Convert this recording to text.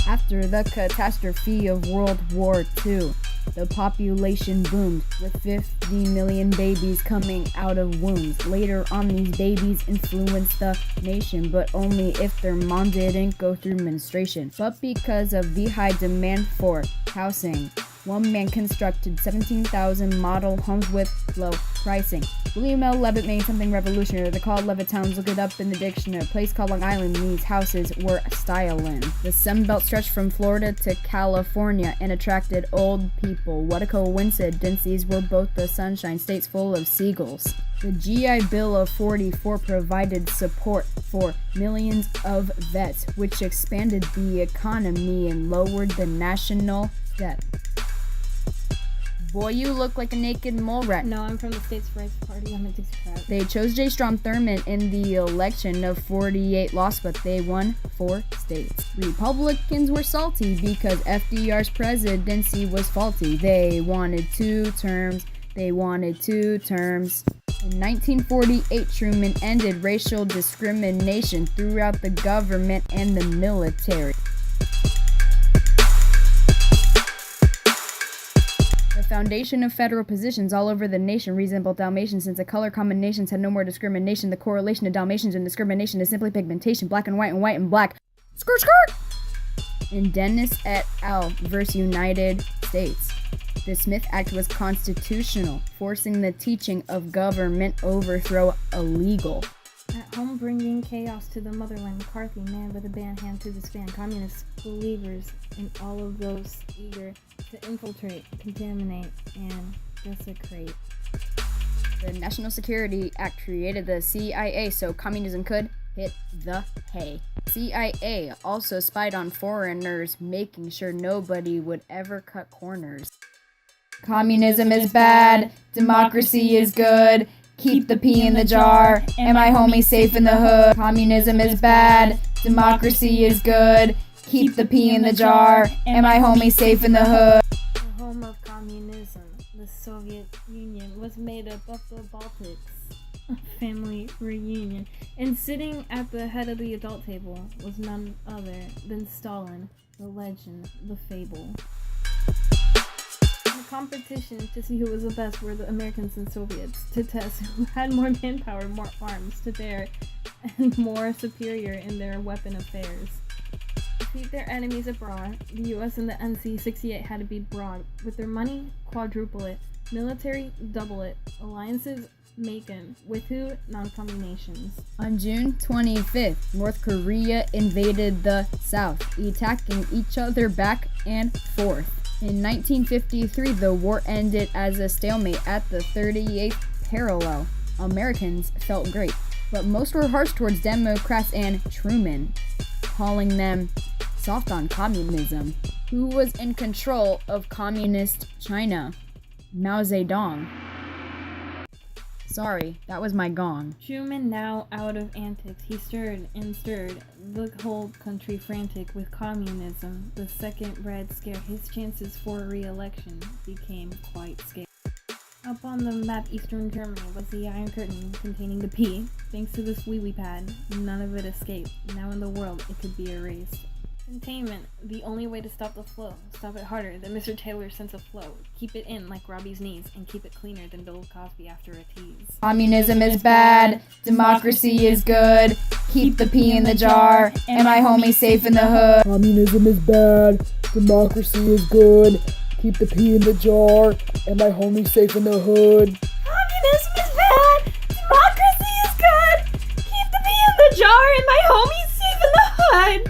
After the catastrophe of World War II, the population boomed, with 50 million babies coming out of wombs. Later on, these babies influenced the nation, but only if their mom didn't go through menstruation. But because of the high demand for housing, one man constructed 17,000 model homes with low pricing. William L. Levitt made something revolutionary. They're called Levittowns. Look it up in the dictionary. A place called Long Island. These houses were stylin'. The Sun Belt stretched from Florida to California and attracted old people. What a coincidence. These were both the Sunshine States full of seagulls. The GI Bill of 44 provided support for millions of vets, which expanded the economy and lowered the national debt. Boy, you look like a naked mole rat. No, I'm from the States Rights Party. I'm a Dixiecrat. They chose J. Strom Thurmond in the election of 48 lost, but they won 4 states. Republicans were salty because FDR's presidency was faulty. They wanted 2 terms. In 1948, Truman ended racial discrimination throughout the government and the military. The foundation of federal positions all over the nation resembled Dalmatians. Since the color combinations had no more discrimination, the correlation of Dalmatians and discrimination is simply pigmentation, black and white and black. Skirt, skirt! In Dennis et al. Versus United States, the Smith Act was constitutional, forcing the teaching of government overthrow illegal. At home, bringing chaos to the motherland, McCarthy, man with a band hand to disband, communist believers in all of those eager to infiltrate, contaminate, and desecrate. The National Security Act created the CIA so communism could hit the hay. CIA also spied on foreigners, making sure nobody would ever cut corners. Communism is bad, democracy is good. Keep the pea in the jar, and my homies safe in the hood. Communism is bad, democracy is good. Keep the pea in the jar, and my homies safe in the hood. The home of communism, the Soviet Union, was made up of the Baltics. A family reunion. And sitting at the head of the adult table was none other than Stalin, the legend, the fable. The competition to see who was the best were the Americans and Soviets, to test who had more manpower, more arms to bear, and more superior in their weapon affairs. To defeat their enemies abroad, the US and the NC-68 had to be broad. With their money, quadruple it. Military, double it. Alliances, make 'em. With who? Non-combinations. On June 25th, North Korea invaded the South, attacking each other back and forth. In 1953, the war ended as a stalemate at the 38th parallel. Americans felt great, but most were harsh towards Democrats and Truman, calling them soft on communism. Who was in control of communist China? Mao Zedong. Sorry, that was my gong. Truman, now out of antics, he stirred and stirred the whole country frantic with communism. The second Red Scare, his chances for re-election became quite scarce. Up on the map, Eastern Germany was the Iron Curtain containing the P. Thanks to this wee pad, none of it escaped. Now in the world, it could be erased. Containment, the only way to stop the flow. Stop it harder than Mr. Taylor's sense of flow. Keep it in like Robbie's knees, and keep it cleaner than Bill Cosby after a tease. Communism is bad, democracy is good. Keep the pea in the jar, and my homies safe in the hood. Communism is bad, democracy is good. Keep the pea in the jar, and my homies safe in the hood. Communism is bad, democracy is good. Keep the pea in the jar, and my homies safe in the hood.